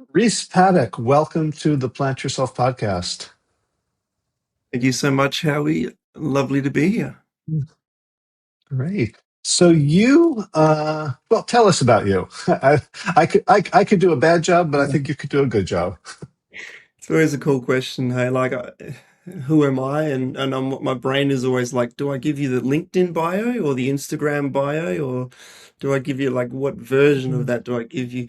Rhys Paddick, welcome to the Plant Yourself podcast. Thank you so much, Howie. Lovely to be here. Great. So well, tell us about you. I could do a bad job, but I think you could do a good job. It's always a cool question. Hey, who am I? My brain is always like, do I give you the LinkedIn bio or the Instagram bio, or do I give you like what version of that do I give you?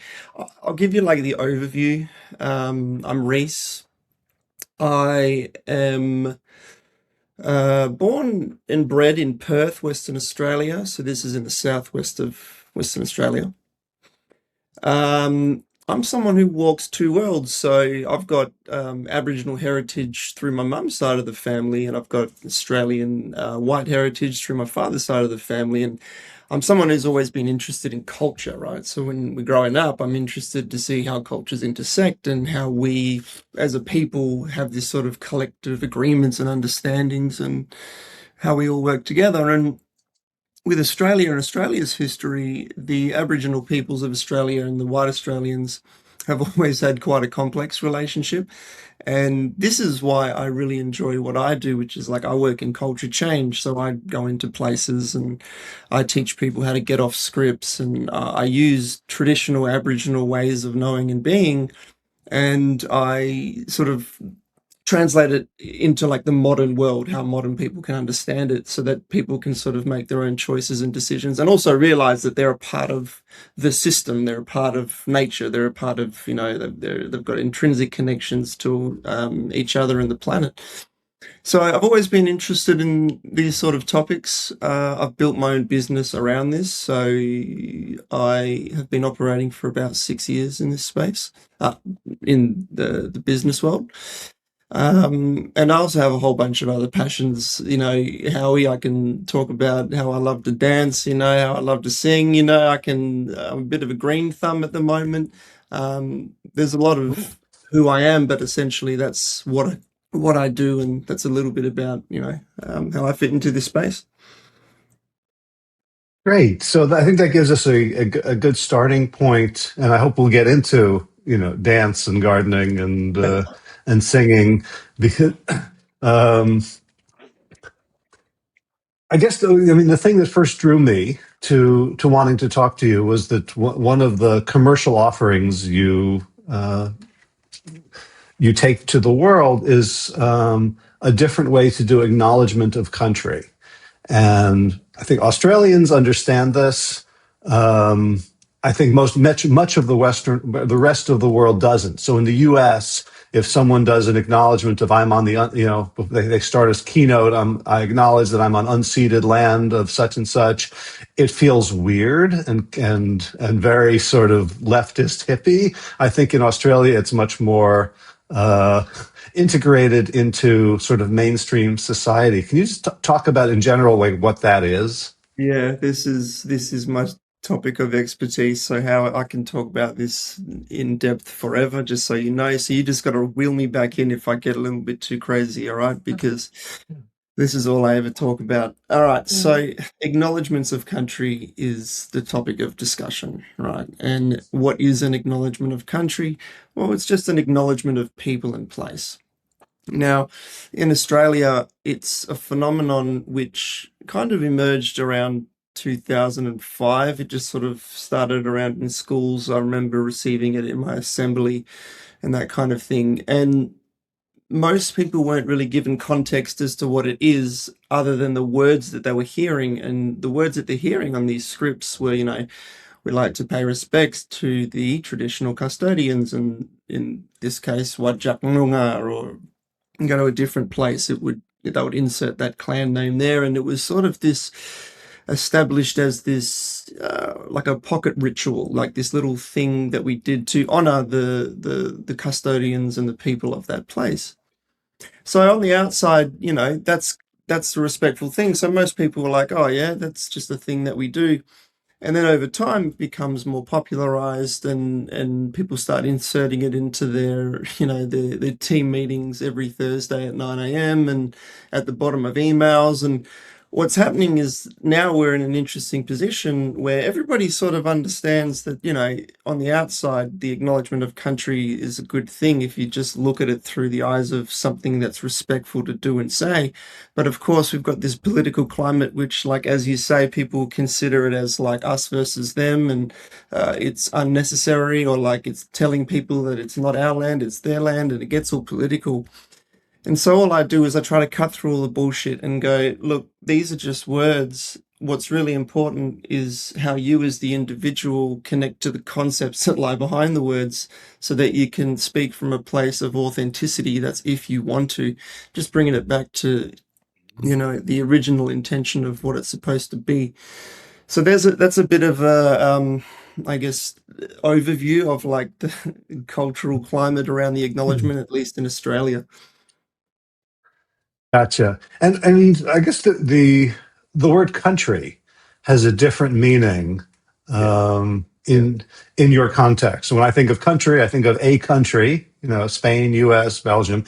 I'll give you like the overview. I'm Rhys. I am born and bred in Perth, Western Australia. So this is in the southwest of Western Australia. I'm someone who walks two worlds. So I've got Aboriginal heritage through my mum's side of the family, and I've got Australian white heritage through my father's side of the family. And I'm someone who's always been interested in culture, right? So when we're growing up, I'm interested to see how cultures intersect and how we, as a people, have this sort of collective agreements and understandings and how we all work together. And with Australia and Australia's history, the Aboriginal peoples of Australia and the white Australians have always had quite a complex relationship. And this is why I really enjoy what I do, which is like I work in culture change. So I go into places and I teach people how to get off scripts, and I use traditional Aboriginal ways of knowing and being. And I sort of translate it into like the modern world, how modern people can understand it, so that people can sort of make their own choices and decisions, and also realize that they're a part of the system, they're a part of nature, they're a part of, they've got intrinsic connections to each other and the planet. So I've always been interested in these sort of topics. I've built my own business around this. So I have been operating for about 6 years in this space, in the business world. And I also have a whole bunch of other passions. Howie, I can talk about how I love to dance, how I love to sing, I'm a bit of a green thumb at the moment. There's a lot of who I am, but essentially that's what I do, and that's a little bit about, how I fit into this space. Great. So I think that gives us a good starting point, and I hope we'll get into dance and gardening and singing because um, I guess the thing that first drew me to wanting to talk to you was that one of the commercial offerings you take to the world is a different way to do acknowledgement of country. And I think Australians understand this. I think much of the rest of the world doesn't. So in the U.S., if someone does an acknowledgement of I'm on they start as keynote, I acknowledge that I'm on unceded land of such and such. It feels weird and very sort of leftist hippie. I think in Australia, it's much more uh, integrated into sort of mainstream society. Can you just talk about in general like what that is? Yeah, this is my topic of expertise. So how I can talk about this in depth forever, just so you know. So you just got to wheel me back in if I get a little bit too crazy, all right? Because this is all I ever talk about. All right, so acknowledgements of country is the topic of discussion, right? And what is an acknowledgement of country? Well, it's just an acknowledgement of people and place. Now, in Australia, it's a phenomenon which kind of emerged around 2005. It just sort of started around in schools. I remember receiving it in my assembly and that kind of thing. And most people weren't really given context as to what it is, other than the words that they were hearing. And the words that they're hearing on these scripts were, we like to pay respects to the traditional custodians, and in this case, Wajak Noongar, or go to a different place, they would insert that clan name there, and it was sort of this established as this like a pocket ritual, like this little thing that we did to honor the custodians and the people of that place. So on the outside, that's a respectful thing. So most people were like, "Oh yeah, that's just a thing that we do." And then over time, it becomes more popularized, and people start inserting it into their, their team meetings every Thursday at 9 a.m. and at the bottom of emails. And what's happening is now we're in an interesting position where everybody sort of understands that, on the outside, the acknowledgement of country is a good thing if you just look at it through the eyes of something that's respectful to do and say. But of course, we've got this political climate, which, like, as you say, people consider it as like us versus them, and it's unnecessary, or like it's telling people that it's not our land, it's their land, and it gets all political. And so all I do is I try to cut through all the bullshit and go, look, these are just words. What's really important is how you as the individual connect to the concepts that lie behind the words so that you can speak from a place of authenticity. That's if you want to, just bringing it back to, the original intention of what it's supposed to be. So that's a bit of a, I guess, overview of like the cultural climate around the acknowledgement, at least in Australia. Gotcha. And I mean, I guess the word country has a different meaning Yeah. in your context. So when I think of country, I think of a country, Spain, U.S., Belgium,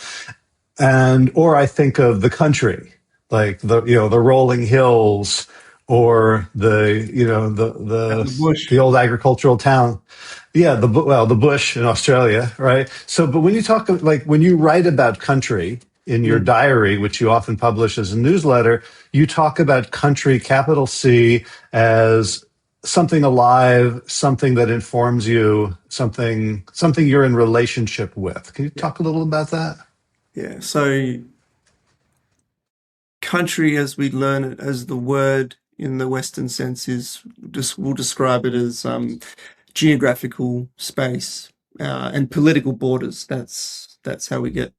and or I think of the country, like the rolling hills, or Out the bush. the old agricultural town. Yeah, the bush in Australia, right? So, but when you talk like when you write about country in your Mm, diary, which you often publish as a newsletter, you talk about country, capital C, as something alive, something that informs you, something you're in relationship with. Can you yeah. talk a little about that? Yeah. So country, as we learn it, as the word in the Western sense, is just we'll describe it as geographical space and political borders. That's how we get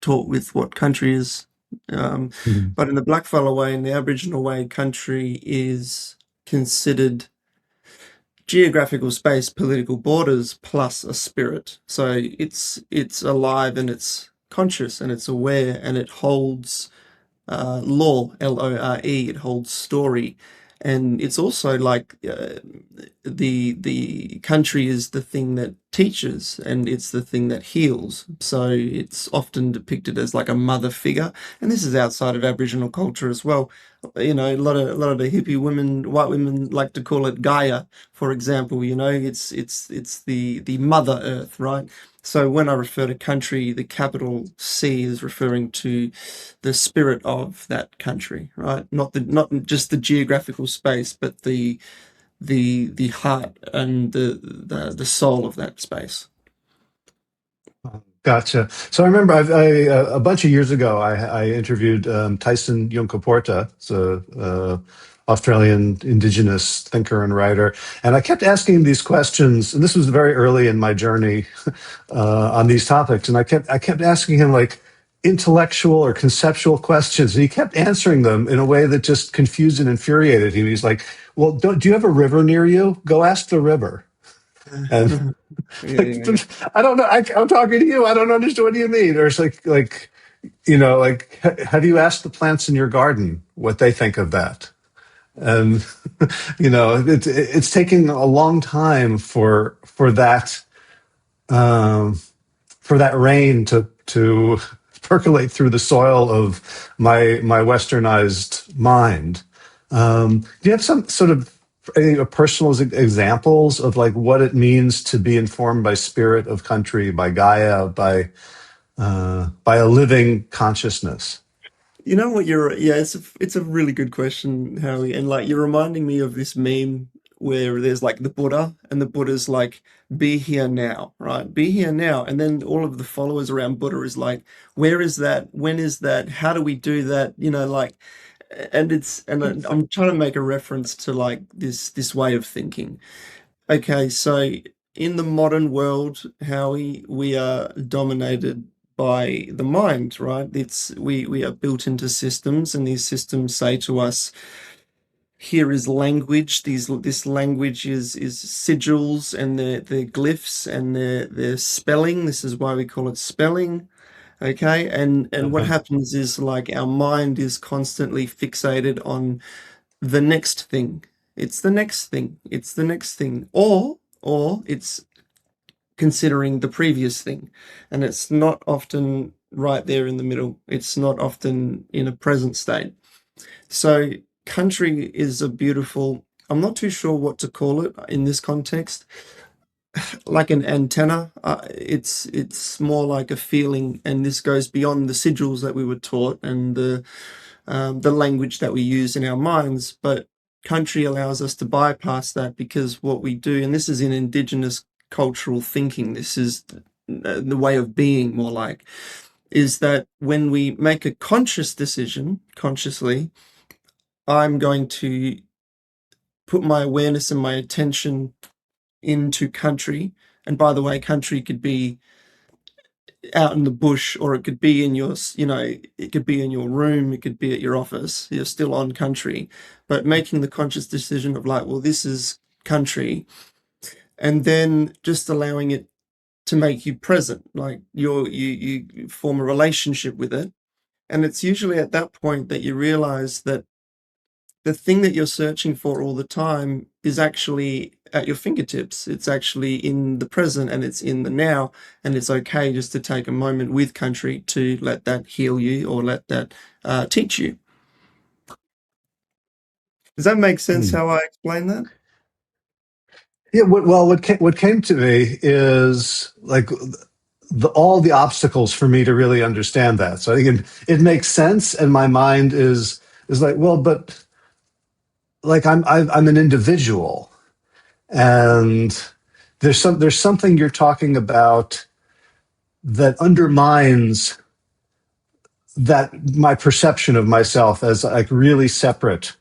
taught with what country is. Um, Mhm. but in the blackfellow way, in the Aboriginal way, country is considered geographical space, political borders, plus a spirit. So it's alive and it's conscious and it's aware and it holds lore, Lore. It holds story, and it's also like the country is the thing that teaches, and it's the thing that heals. So it's often depicted as like a mother figure, and this is outside of Aboriginal culture as well. A lot of the hippie women, white women, like to call it Gaia, for example. It's the Mother Earth, right? So when I refer to country, the capital C is referring to the spirit of that country, right? Not just the geographical space, but the heart and the soul of that space. Gotcha. So I remember a bunch of years ago, I interviewed Tyson Yunkaporta, it's a Australian indigenous thinker and writer, and I kept asking him these questions. And this was very early in my journey on these topics, and I kept asking him like intellectual or conceptual questions, and he kept answering them in a way that just confused and infuriated him. He's like, "Well, do you have a river near you? Go ask the river." And Yeah, like, yeah, yeah. I don't know. I'm talking to you. I don't understand. What do you mean? Or it's like have you asked the plants in your garden what they think of that? And it's taking a long time um, for that rain to percolate through the soil of my westernized mind. Do you have some sort of any personal examples of like what it means to be informed by spirit of country, by Gaia, by a living consciousness? You know what you're yeah, it's a really good question, Howie. And like you're reminding me of this meme where there's like the Buddha and the Buddha's like, be here now, right? Be here now. And then all of the followers around Buddha is like, where is that? When is that? How do we do that? Like I'm trying to make a reference to like this way of thinking. Okay, so in the modern world, Howie, we are dominated by the mind, right? We are built into systems, and these systems say to us, here is language. This language is sigils and the glyphs and their spelling. This is why we call it spelling. Okay, and what Uh-huh. happens is like our mind is constantly fixated on the next thing. It's the next thing. It's the next thing. Or it's considering the previous thing. And it's not often right there in the middle. It's not often in a present state. So country is a beautiful, I'm not too sure what to call it in this context, like an antenna. It's more like a feeling, and this goes beyond the sigils that we were taught and the language that we use in our minds. But country allows us to bypass that because what we do, and this is in indigenous cultural thinking, this is the way of being more like, is that when we make a conscious decision, consciously, I'm going to put my awareness and my attention into country. And by the way, country could be out in the bush, or it could be in your, it could be in your room, it could be at your office. You're still on country, but making the conscious decision of like, well, this is country, and then just allowing it to make you present, like you form a relationship with it. And it's usually at that point that you realize that the thing that you're searching for all the time is actually at your fingertips. It's actually in the present and it's in the now. And it's okay just to take a moment with country to let that heal you or let that teach you. Does that make sense Hmm. how I explain that? Yeah. What came to me is like all the obstacles for me to really understand that. So I think it makes sense, and my mind is like, well, but like I'm an individual, and there's something you're talking about that undermines that my perception of myself as like really separate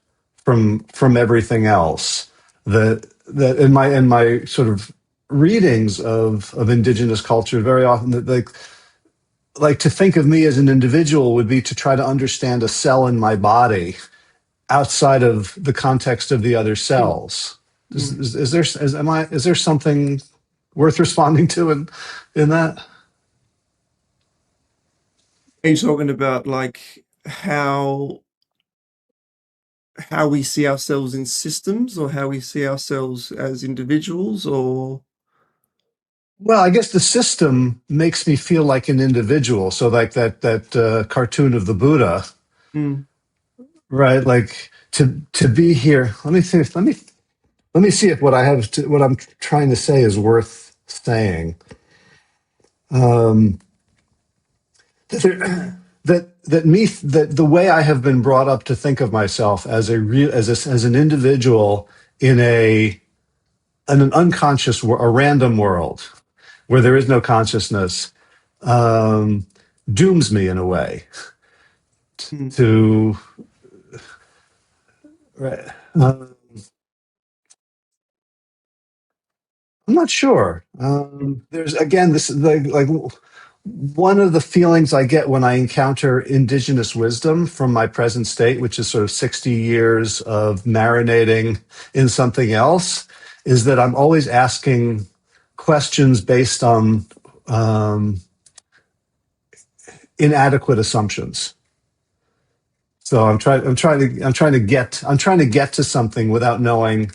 from everything else. That in my sort of readings of indigenous culture, very often that like to think of me as an individual would be to try to understand a cell in my body outside of the context of the other Mm, cells. mm. Is there something worth responding to in that? Are you talking about like how we see ourselves in systems, or how we see ourselves as individuals, or Well, I guess the system makes me feel like an individual. So, like that cartoon of the Buddha, mm, right? Like to be here. Let me see. Let me see if what I'm trying to say is worth saying. Um, that, that the way I have been brought up to think of myself as as an individual in an unconscious, a random world where there is no consciousness, um, dooms me in a way mm, to. Right. I'm not sure. mm, There's again this like one of the feelings I get when I encounter indigenous wisdom from my present state, which is sort of 60 years of marinating in something else, is that I'm always asking questions based on um, inadequate assumptions. So I'm trying to get to something without knowing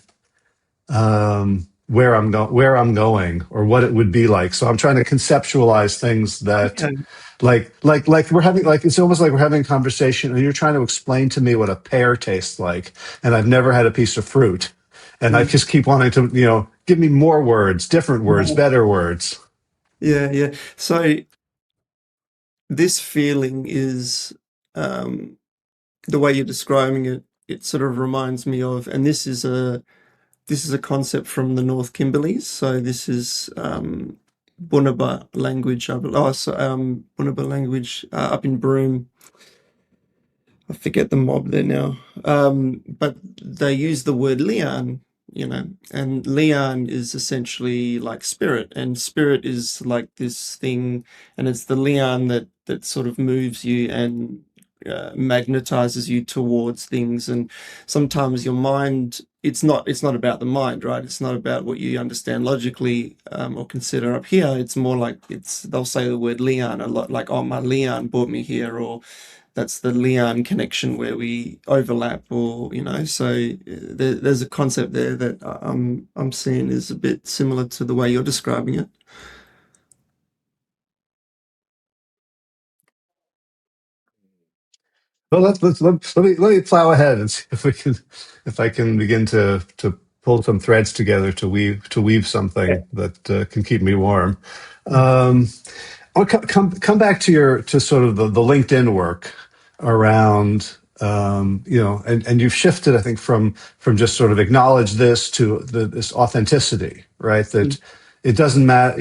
where I'm going or what it would be like. So I'm trying to conceptualize things that okay. like we're having like it's almost like we're having a conversation and you're trying to explain to me what a pear tastes like, and I've never had a piece of fruit, and I Mm. just keep wanting to give me more words, different words, better words. Yeah, yeah. So this feeling is um, the way you're describing it. It sort of reminds me of, and this is a concept from the North Kimberleys. So this is Bunaba language. Bunaba language up in Broome. I forget the mob there now. But they use the word lian, and lian is essentially like spirit, and spirit is like this thing, and it's the lian that sort of moves you and magnetizes you towards things. And sometimes your mind, it's not about the mind, right? It's not about what you understand logically or consider up here. It's more like they'll say the word lian a lot, like, oh, my lian brought me here, or that's the Leon connection where we overlap, or so there's a concept there that I'm seeing is a bit similar to the way you're describing it. Well, let me plow ahead and see if we can if I can begin to pull some threads together to weave Yeah. something that can keep me warm. Um, I'll come back to your to sort of the LinkedIn work around and you've shifted, I think, from just sort of acknowledge this to this authenticity, right? Mm. That it doesn't matter,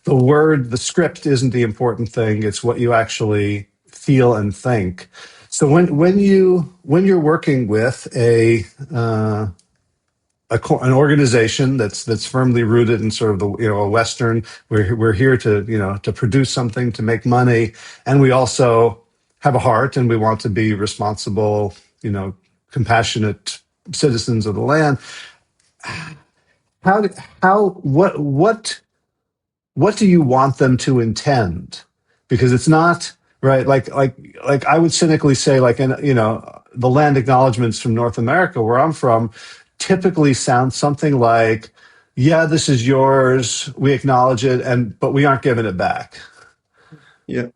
the script isn't the important thing. It's what you actually feel and think. So when you're working with an organization that's firmly rooted in sort of the a Western. We're here to to produce something to make money, and we also have a heart and we want to be responsible, compassionate citizens of the land. How do- how what do you want them to intend? Because it's not right. Like I would cynically say, like, in the land acknowledgements from North America, where I'm from, typically sound something like, "Yeah, this is yours. We acknowledge it, and but we aren't giving it back." Yeah.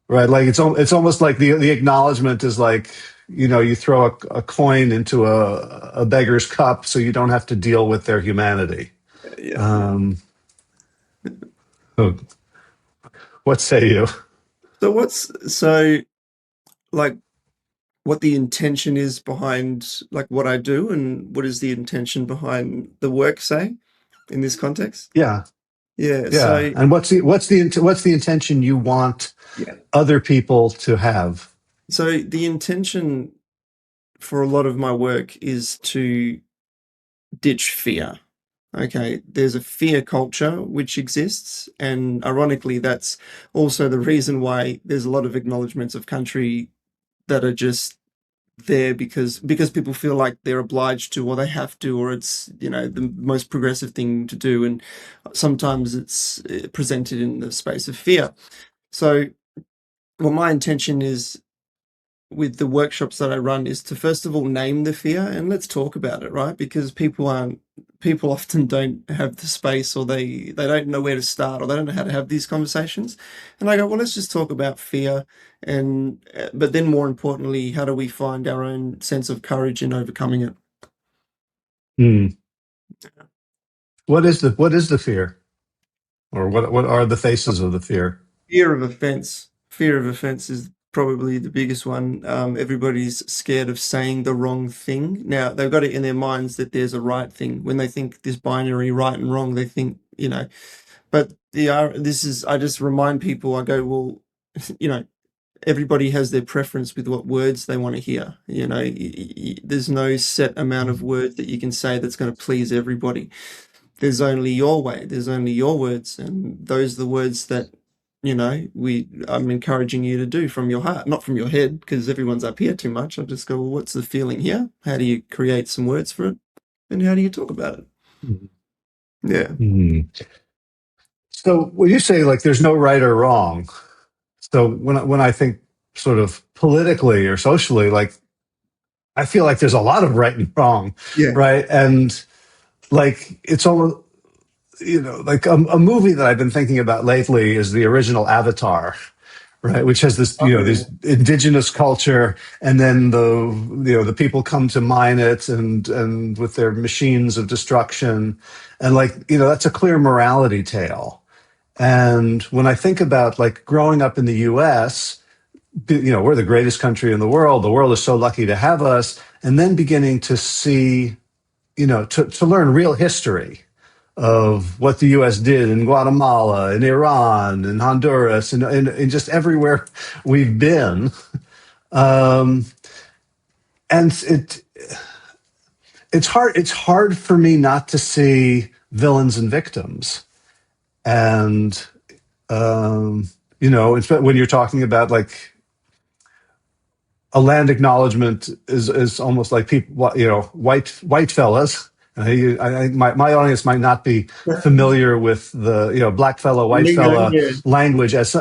Right? Like it's almost like the acknowledgement is like, you throw a coin into a beggar's cup, so you don't have to deal with their humanity. Yeah. Yeah. Um, oh, what say you? So so like what the intention is behind like what I do and what is the intention behind the work, say, in this context? Yeah. Yeah. Yeah, So and what's the intention you want yeah. other people to have? So the intention for a lot of my work is to ditch fear. Okay, there's a fear culture which exists, and ironically, that's also the reason why there's a lot of acknowledgements of country that are just there because people feel like they're obliged to or they have to or it's the most progressive thing to do, and sometimes it's presented in the space of fear. So, well, my intention is with the workshops that I run is to first of all name the fear and let's talk about it, right? Because people often don't have the space or they don't know where to start or they don't know how to have these conversations. And I go, well, let's just talk about fear and but then more importantly, how do we find our own sense of courage in overcoming it? Hmm. What is the fear, or what are the faces of the fear? Fear of offense. Fear of offense is probably the biggest one. Everybody's scared of saying the wrong thing. Now, they've got it in their minds that there's a right thing. When they think this binary right and wrong, they think, but this is, I just remind people, I go, well, you know, everybody has their preference with what words they want to hear. There's no set amount of words that you can say that's going to please everybody. There's only your way, there's only your words, and those are the words that I'm encouraging you to do from your heart, not from your head, because everyone's up here too much. I just go, well, what's the feeling here? How do you create some words for it? And how do you talk about it? Yeah. Hmm. So when you say like there's no right or wrong, so when I think sort of politically or socially, like I feel like there's a lot of right and wrong, Yeah. right? And like it's almost like a movie that I've been thinking about lately is the original Avatar, right? Which has this, Oh, yeah. this indigenous culture, and then the people come to mine it, and with their machines of destruction, and like that's a clear morality tale. And when I think about like growing up in the U.S., we're the greatest country in the world. The world is so lucky to have us, and then beginning to see, to learn real history of what the U.S. did in Guatemala, in Iran, in Honduras, and just everywhere we've been. Um, and it's hard. It's hard for me not to see villains and victims. And it's when you're talking about like a land acknowledgement is almost like people, white fellas. I think my audience might not be familiar with the black fella, white Lingo, fella yeah. language as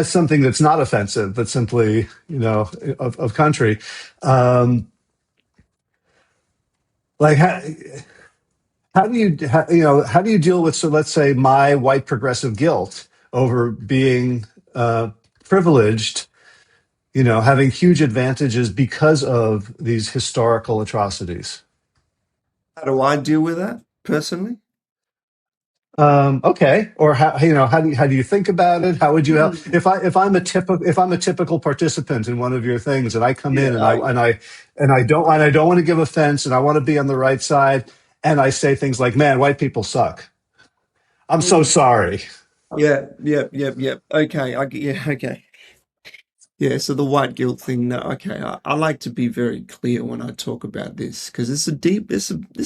something that's not offensive, but simply of country. Um, like how do you how do you deal with, so let's say, my white progressive guilt over being privileged, having huge advantages because of these historical atrocities. How do I deal with that personally? Okay. Or how do you think about it? How would you help Hmm. if I'm a typical participant in one of your things and I come Yeah. in and I Oh, and I and I don't want to give offense and I want to be on the right side and I say things like, "Man, white people suck. I'm so yeah. sorry." Yeah, yep, yep, yep. Okay, yeah, okay. Yeah, so the white guilt thing, no, okay. I like to be very clear when I talk about this because it's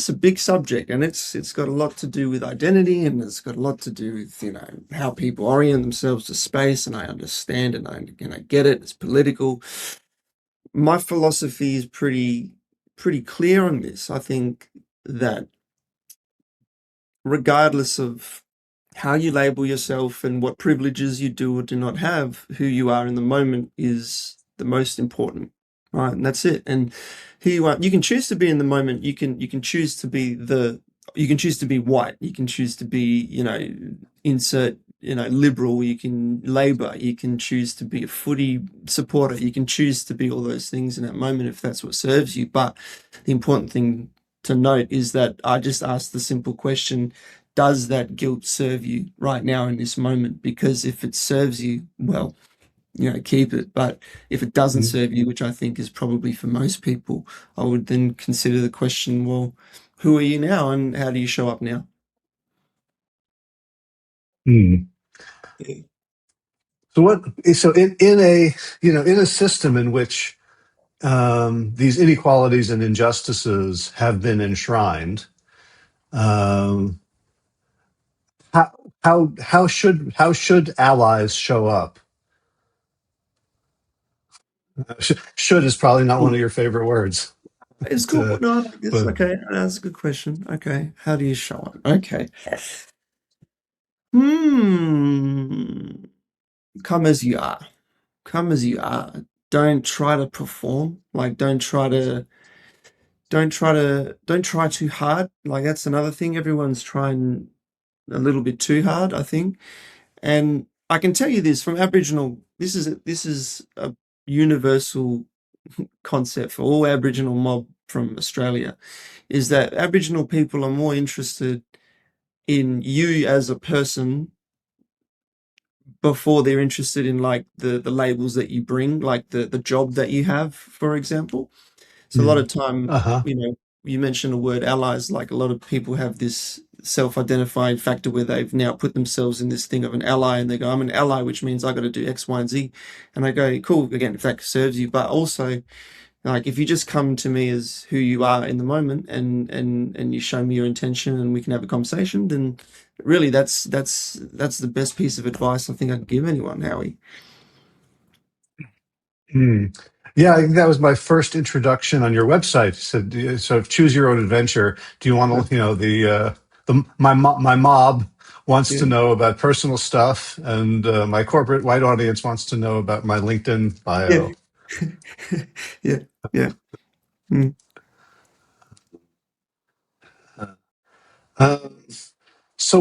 a big subject and it's got a lot to do with identity and it's got a lot to do with, how people orient themselves to space and I understand and I get it. It's political. My philosophy is pretty clear on this. I think that regardless of how you label yourself and what privileges you do or do not have, who you are in the moment is the most important, right? And that's it. And who you are, you can choose to be in the moment. You can choose to be you can choose to be white. You can choose to be, insert, liberal. You can labor. You can choose to be a footy supporter. You can choose to be all those things in that moment if that's what serves you. But the important thing to note is that I just asked the simple question, does that guilt serve you right now in this moment? Because if it serves you, well, keep it. But if it doesn't serve you, which I think is probably for most people, I would then consider the question, well, who are you now and how do you show up now? Mm. Yeah. So in a system in which these inequalities and injustices have been enshrined, um, how how should allies show up? Should is probably not one of your favorite words, It's but, cool. uh, No, I like this. but Okay, that's a good question. Okay, how do you show up? Okay. Hmm. Come as you are. Come as you are. Don't try to perform. Like, don't try too hard. Like, that's another thing. Everyone's trying a little bit too hard, I think. And I can tell you this from Aboriginal, this is a universal concept for all Aboriginal mob from Australia, is that Aboriginal people are more interested in you as a person before they're interested in like the labels that you bring, like the job that you have, for example. So a lot mm, of time, uh-huh. you mentioned the word allies, like a lot of people have this self-identifying factor where they've now put themselves in this thing of an ally and they go, I'm an ally, which means I got to do X, Y, and Z. And I go, cool, again, if that serves you, but also like if you just come to me as who you are in the moment and you show me your intention and we can have a conversation, then really that's the best piece of advice I think I can give anyone, Howie. Mm. Yeah, I think that was my first introduction on your website. It said, so choose your own adventure. Do you want to, my mob wants to Yeah. know about personal stuff, and my corporate white audience wants to know about my LinkedIn Yeah. bio. Yeah. Yeah. Mm. Uh, so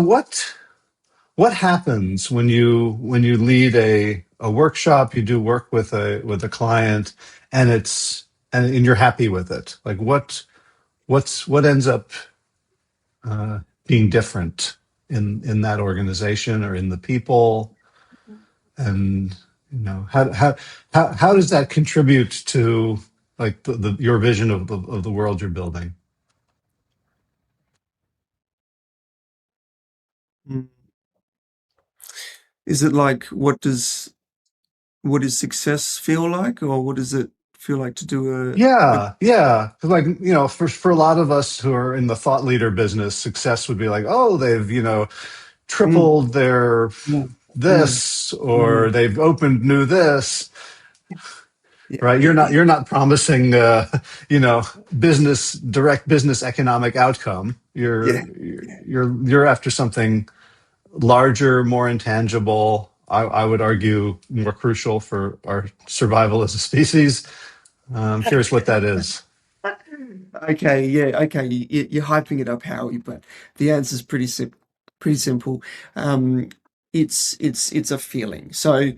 what happens when you lead a workshop, you do work with a client, and and you're happy with it? Like what ends up uh, being different in that organization or in the people, and how does that contribute to like your vision of the world you're building? Mm. Is it like what does success feel like, or what does it feel like to do a Yeah, yeah. 'Cause like, for a lot of us who are in the thought leader business, success would be like, oh, they've, mm, tripled their mm, mm, this, or mm. they've opened new this, Yeah, right? You're yeah, not yeah, you're not promising you know, direct business economic outcome. yeah. You're after something larger, more intangible, I would argue more crucial for our survival as a species. Curious what that is. Okay, yeah, okay. You're hyping it up, Howie, but the answer's pretty simple. Um, it's a feeling. So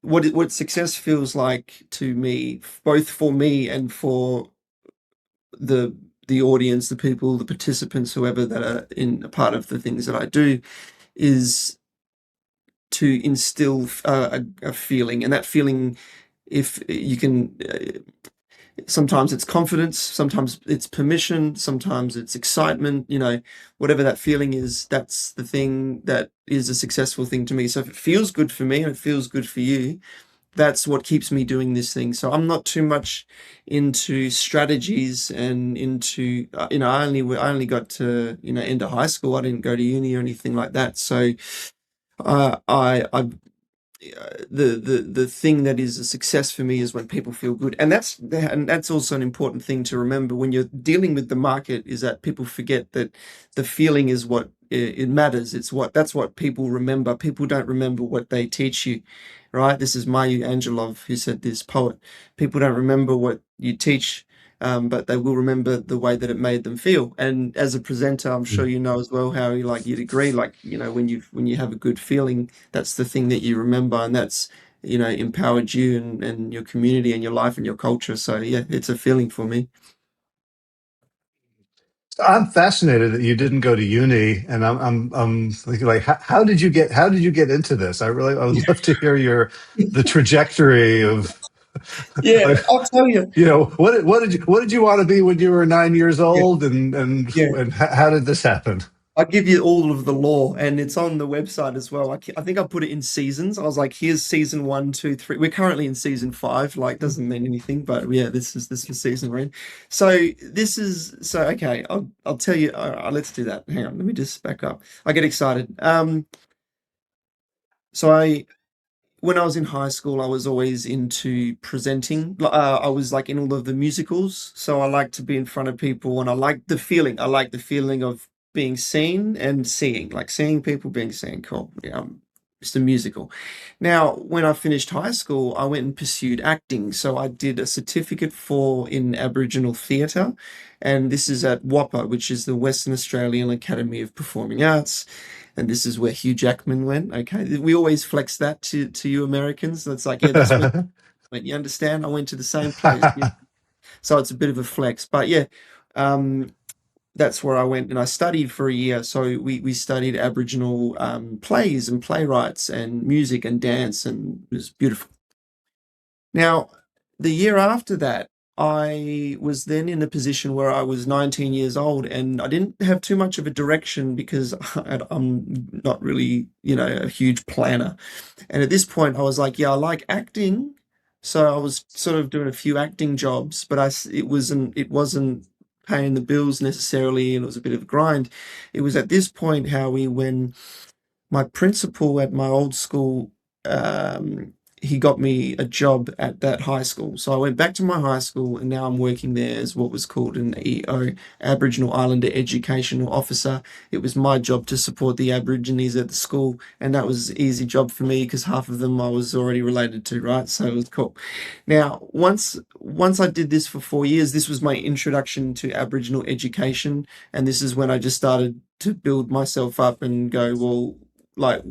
what success feels like to me, both for me and for the the audience, the people, the participants, whoever that are in a part of the things that I do, is to instill a feeling, and that feeling, if you can, sometimes it's confidence, sometimes it's permission, sometimes it's excitement. Whatever that feeling is, that's the thing that is a successful thing to me. So if it feels good for me and it feels good for you, that's what keeps me doing this thing. So I'm not too much into strategies and into I only got to end of high school. I didn't go to uni or anything like that. So I the thing that is a success for me is when people feel good, and that's also an important thing to remember when you're dealing with the market, is that people forget that the feeling is what it matters. That's what people remember. People don't remember what they teach you, right? This is Maya Angelov who said this, poet. People don't remember what you teach, but they will remember the way that it made them feel. And as a presenter, I'm sure you know as well how you'd agree, like, when you have a good feeling, that's the thing that you remember, and that's empowered you and your community and your life and your culture. So yeah, it's a feeling for me. I'm fascinated that you didn't go to uni, and I'm thinking like, how did you get into this? I would love to hear the trajectory of Yeah, like, I'll tell you. what did you want to be when you were 9 years Yeah, old, and yeah. how did this happen? I give you all of the lore, and it's on the website as well. I think I put it in seasons. I was like, "Here's season one, two, three." We're currently in season five. Like, doesn't mean anything, but yeah, this is season we're in. So okay. I'll tell you. Let's do that. Hang on, let me just back up. I get excited. So when I was in high school, I was always into presenting. I was like in all of the musicals, so I like to be in front of people, and I like the feeling. I like the feeling of being seen and seeing, like seeing people being seen. Cool. Yeah, it's a musical. Now, when I finished high school, I went and pursued acting. So I did a certificate in Aboriginal theatre, and this is at WAPA, which is the Western Australian Academy of Performing Arts, and this is where Hugh Jackman went. Okay, we always flex that to you Americans. That's like, yeah, that's where I went. You understand? I went to the same place. Yeah. So it's a bit of a flex, but yeah, um, that's where I went, and I studied for a year. So we studied Aboriginal plays and playwrights and music and dance, and it was beautiful. Now, the year after that, I was then in a position where I was 19 years old, and I didn't have too much of a direction because I'm not really, a huge planner. And at this point, I was like, yeah, I like acting. So I was sort of doing a few acting jobs, but it wasn't paying the bills necessarily, and it was a bit of a grind. It was at this point, Howie, when my principal at my old school, um, he got me a job at that high school. So I went back to my high school, and now I'm working there as what was called an EO, Aboriginal Islander Educational Officer. It was my job to support the Aborigines at the school, and that was an easy job for me because half of them I was already related to, right? So it was cool. Now, once I did this for 4 years, this was my introduction to Aboriginal education, and this is when I just started to build myself up and go, well, like,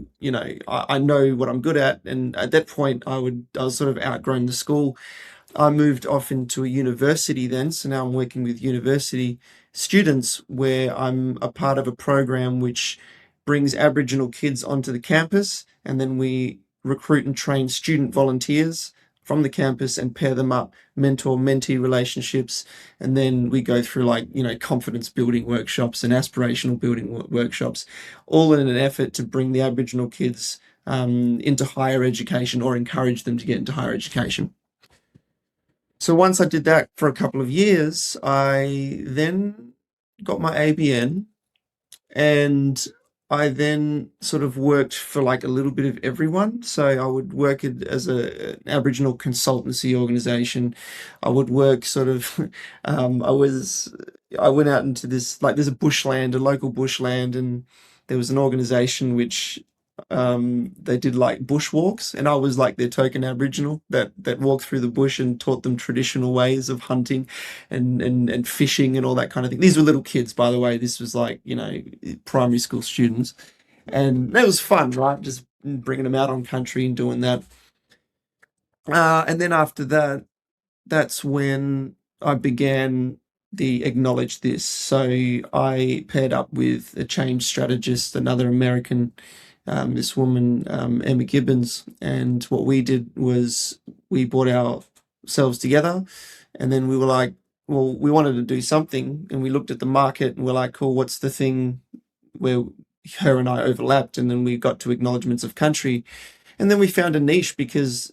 I know what I'm good at. And at that point, I was sort of outgrown the school. I moved off into a university then. So now I'm working with university students, where I'm a part of a program which brings Aboriginal kids onto the campus, and then we recruit and train student volunteers from the campus and pair them up, mentor mentee relationships. And then we go through, like, confidence building workshops and aspirational building workshops, all in an effort to bring the Aboriginal kids into higher education, or encourage them to get into higher education. So once I did that for a couple of years, I then got my ABN, and I then sort of worked for like a little bit of everyone. So I would work as an Aboriginal consultancy organization. I would work sort of, um, I was, I went out into this, like, there's a local bushland, and there was an organization which they did like bushwalks, and I was like their token Aboriginal that walked through the bush and taught them traditional ways of hunting and fishing and all that kind of thing. These were little kids, by the way. This was like, primary school students. And that was fun, right? Just bringing them out on country and doing that. And then after that, that's when I began the acknowledge this. So I paired up with a change strategist, another American, this woman, Emma Gibbons. And what we did was we brought ourselves together and then we were like, well, we wanted to do something. And we looked at the market and we're like, cool, what's the thing where her and I overlapped? And then we got to acknowledgements of country. And then we found a niche because,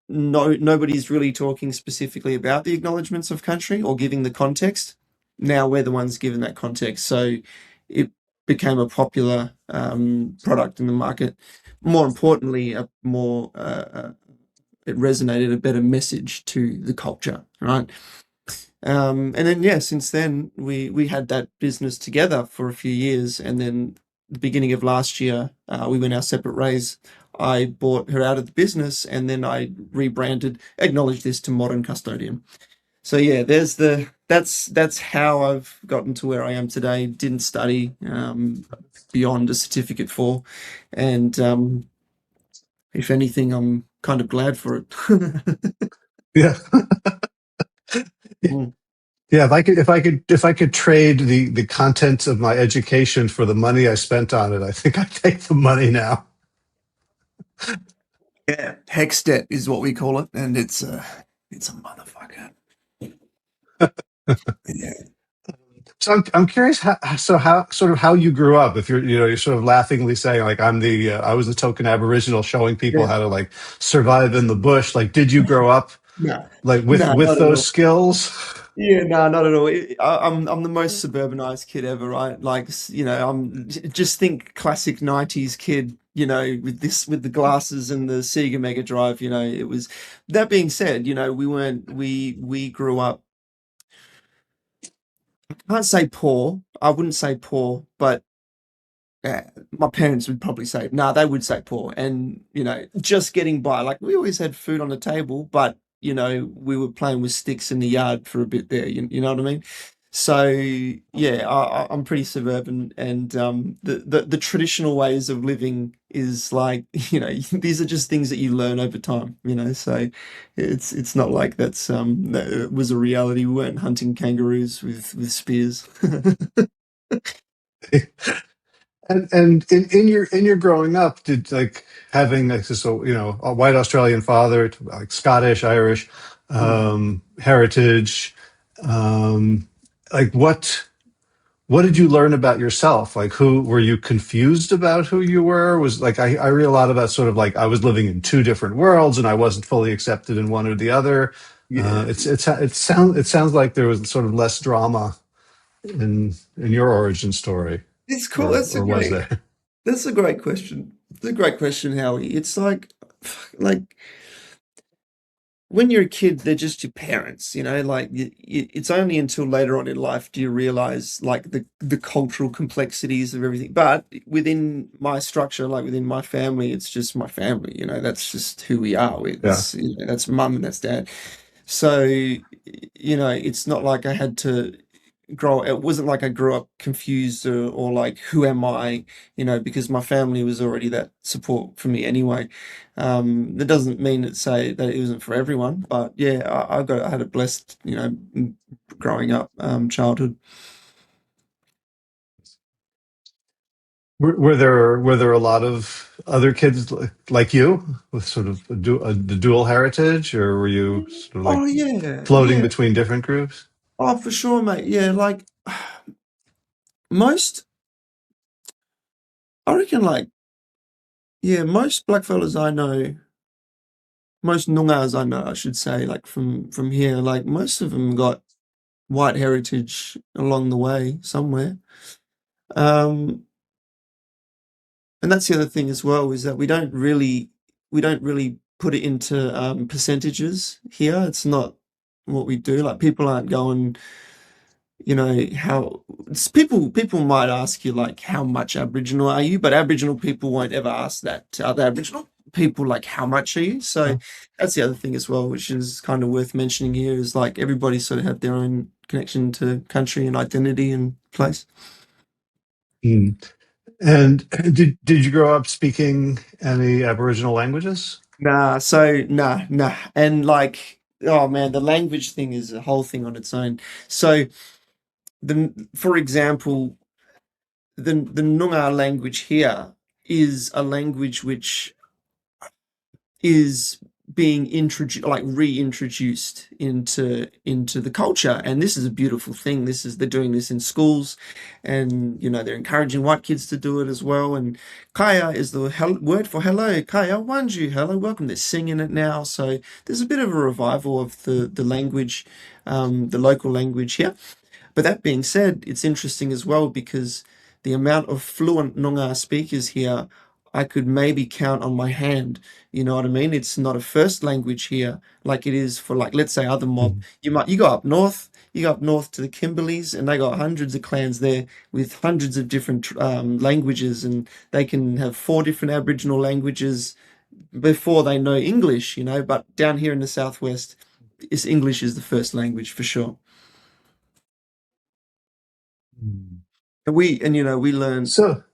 nobody's really talking specifically about the acknowledgements of country or giving the context. Now we're the ones given that context, so it became a popular product in the market. More importantly, it resonated a better message to the culture, right? And then yeah, since then we had that business together for a few years, and then the beginning of last year we went our separate ways. I bought her out of the business, and then I rebranded, acknowledged this to Modern Custodian. So yeah, that's how I've gotten to where I am today. Didn't study beyond a certificate for, and if anything, I'm kind of glad for it. Yeah. Mm. Yeah, if I could trade the content of my education for the money I spent on it, I think I'd take the money now. Yeah, hex debt is what we call it, and it's a motherfucker. Yeah. So I'm curious how sort of how you grew up. If you're sort of laughingly saying like I was the token Aboriginal showing people Yeah. how to like survive in the bush. Like, did you grow up No, like no, with not at those all. skills? Yeah, no, not at all. I'm the most suburbanized kid ever, right? Like, just think classic '90s kid, with the glasses and the Sega Mega Drive. It was. That being said, we weren't we grew up. I can't say poor. I wouldn't say poor, but my parents would probably say, no, they would say poor. And, just getting by. Like we always had food on the table, but, we were playing with sticks in the yard for a bit there. You know what I mean? So yeah, I'm pretty suburban, and the traditional ways of living is like these are just things that you learn over time. So it's not like that was a reality. We weren't hunting kangaroos with spears. And in your growing up, did like having like so a white Australian father, like Scottish, Irish Mm. heritage, um, like what did you learn about yourself? Like, who were you confused about who you were? Was like I read a lot about sort of like I was living in two different worlds and I wasn't fully accepted in one or the other. Yeah. It sounds like there was sort of less drama in your origin story, It's cool. That's a or was great. there? That's a great question. It's a great question, Howie. It's like when you're a kid, they're just your parents, Like it's only until later on in life do you realize like the cultural complexities of everything. But within my structure, like within my family, it's just my family. That's just who we are. Yeah. That's mum and that's dad. So, it's not like I had to it wasn't like I grew up confused or like, who am I? Because my family was already that support for me anyway. That doesn't mean to say that it wasn't for everyone, but yeah, I had a blessed, growing up, childhood. Were there a lot of other kids like you with sort of the dual heritage, or were you sort of like Oh yeah, floating yeah. between different groups? Oh, for sure, mate. Yeah, like most, I reckon, like, yeah, most blackfellas I know, most Noongars I know, I should say, like from here, like most of them got white heritage along the way somewhere. Um, and that's the other thing as well, is that we don't really put it into percentages here. It's not what we do. Like people aren't going, how people might ask you like how much Aboriginal are you, but Aboriginal people won't ever ask that to other Aboriginal people, like how much are you. So that's the other thing as well, which is kind of worth mentioning here, is like everybody sort of have their own connection to country and identity and place. Hmm. And did you grow up speaking any Aboriginal languages? Nah. And like, oh man, the language thing is a whole thing on its own. So for example, the Noongar language here is a language which is being introduced, like reintroduced into the culture, and this is a beautiful thing. This is they're doing this in schools, and they're encouraging white kids to do it as well. And kaya is the word for hello. Kaya wanju, hello, welcome. They're singing it now, so there's a bit of a revival of the language, the local language here. But that being said, it's interesting as well because the amount of fluent Noongar speakers here, I could maybe count on my hand. You know what I mean? It's not a first language here like it is for, like, let's say other mob. Mhm. You go up north to the Kimberleys, and they got hundreds of clans there with hundreds of different languages, and they can have four different Aboriginal languages before they know English. But down here in the southwest, English is the first language for sure. Mm. And we learn So,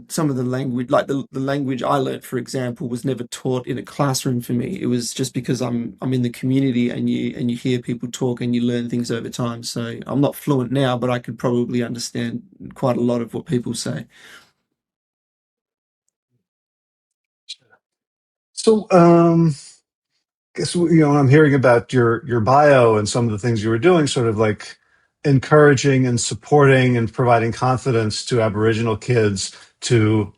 some of the language, like the language I learned, for example, was never taught in a classroom for me. It was just because I'm in the community, and you hear people talk and you learn things over time. So I'm not fluent now, but I could probably understand quite a lot of what people say. so, guess I'm hearing about your bio and some of the things you were doing, sort of like encouraging and supporting and providing confidence to Aboriginal kids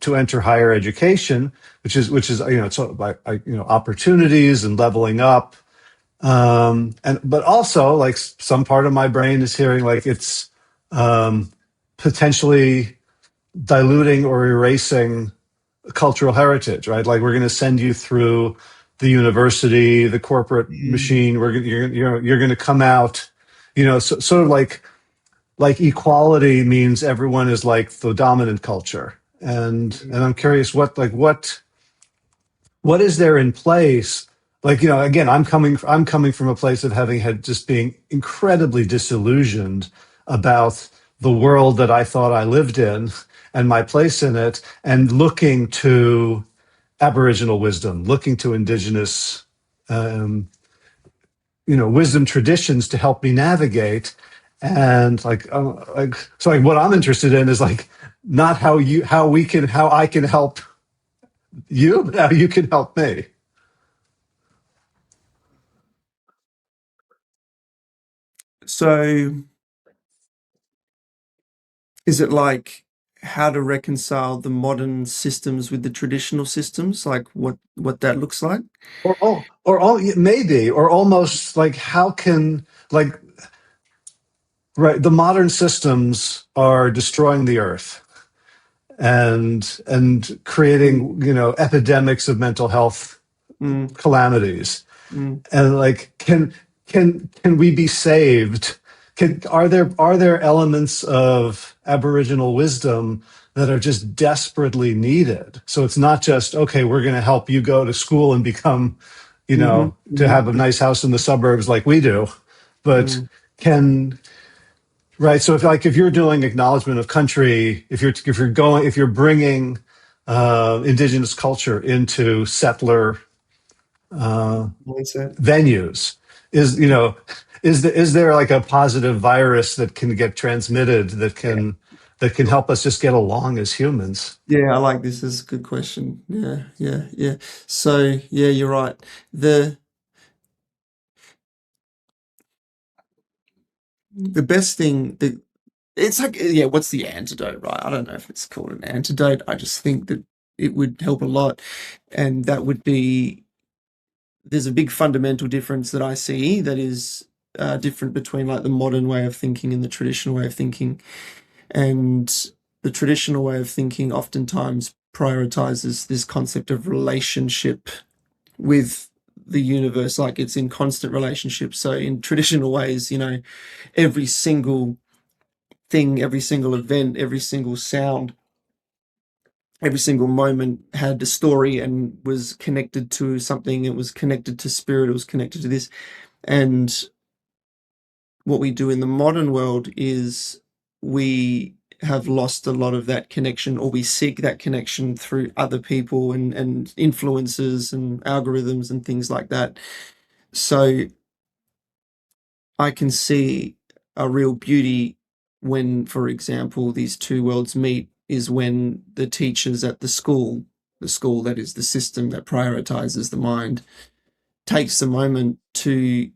to enter higher education, which is it's sort of like opportunities and leveling up, and but also like some part of my brain is hearing like it's um, potentially diluting or erasing cultural heritage, right? Like we're going to send you through the university, the corporate Mm, machine. You're going to come out, sort of like equality means everyone is like the dominant culture. And mm, I'm curious what is there in place? Like, again, I'm coming from a place of having had just being incredibly disillusioned about the world that I thought I lived in and my place in it, and looking to Aboriginal wisdom, looking to indigenous, um, wisdom traditions to help me navigate. And like what I'm interested in is like not how I can help you, but how you can help me. So is it like how to reconcile the modern systems with the traditional systems, like what that looks like? Maybe, or almost like how can like right the modern systems are destroying the earth and Mm, creating epidemics of mental health mm, calamities. mm, And like can we be saved? Are there elements of Aboriginal wisdom that are just desperately needed? So it's not just, okay, we're going to help you go to school and become, mm-hmm, to mm-hmm, have a nice house in the suburbs like we do, but mm, can right. So if you're doing acknowledgement of country, if you're bringing indigenous culture into settler uh, mindset. venues, is you know is there like a positive virus that can get transmitted that can help us just get along as humans? Yeah, I like this. This is a good question. Yeah. So, yeah, you're right. The best thing that it's like, yeah, what's the antidote, right? I don't know if it's called an antidote. I just think that it would help a lot. And that would be there's a big fundamental difference that I see that is different between like the modern way of thinking and the traditional way of thinking. And the traditional way of thinking oftentimes prioritizes this concept of relationship with the universe, like it's in constant relationship. So in traditional ways, every single thing, every single event, every single sound, every single moment had a story and was connected to something. It was connected to spirit, it was connected to this. And what we do in the modern world is we have lost a lot of that connection, or we seek that connection through other people and influences and algorithms and things like that. So I can see a real beauty when, for example, these two worlds meet is when the teachers at the school that is the system that prioritizes the mind, takes the moment to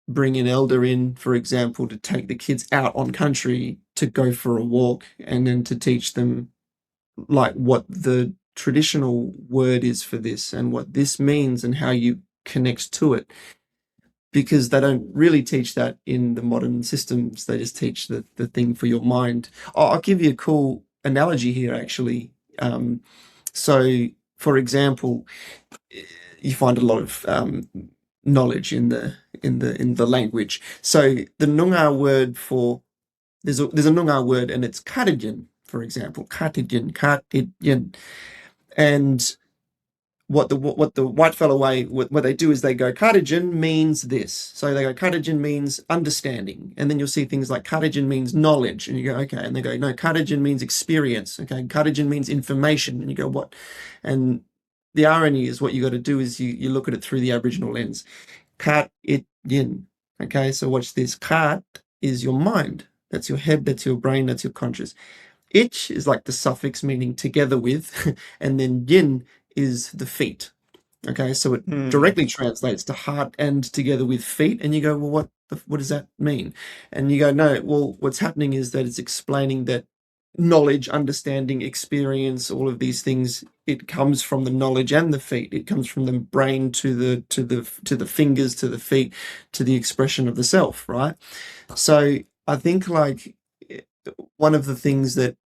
bring an elder in, for example, to take the kids out on country to go for a walk and then to teach them like what the traditional word is for this and what this means and how you connect to it, because they don't really teach that in the modern systems. They just teach the thing for your mind. I'll give you a cool analogy here, actually. So, for example, you find a lot of knowledge in the language. So the Noongar word for there's a Noongar word and it's katidin, for example, katidin. And what the white fellow way what they do is they go katidin means this. So they go katidin means understanding, and then you'll see things like katidin means knowledge, and you go okay, and they go no, katidin means experience. Okay, katidin means information, and you go what? And the irony is what you got to do is you look at it through the Aboriginal lens. Kat it yin. Okay, so watch this. Kat is your mind. That's your head. That's your brain. That's your conscious. Ich is like the suffix meaning together with, and then yin is the feet. Okay, so it Hmm. directly translates to heart and together with feet. And you go, well, what does that mean? And you go, no, well, what's happening is that it's explaining that knowledge, understanding, experience, all of these things, it comes from the knowledge and the feet. It comes from the brain to the fingers, to the feet, to the expression of the self, right? So I think like one of the things that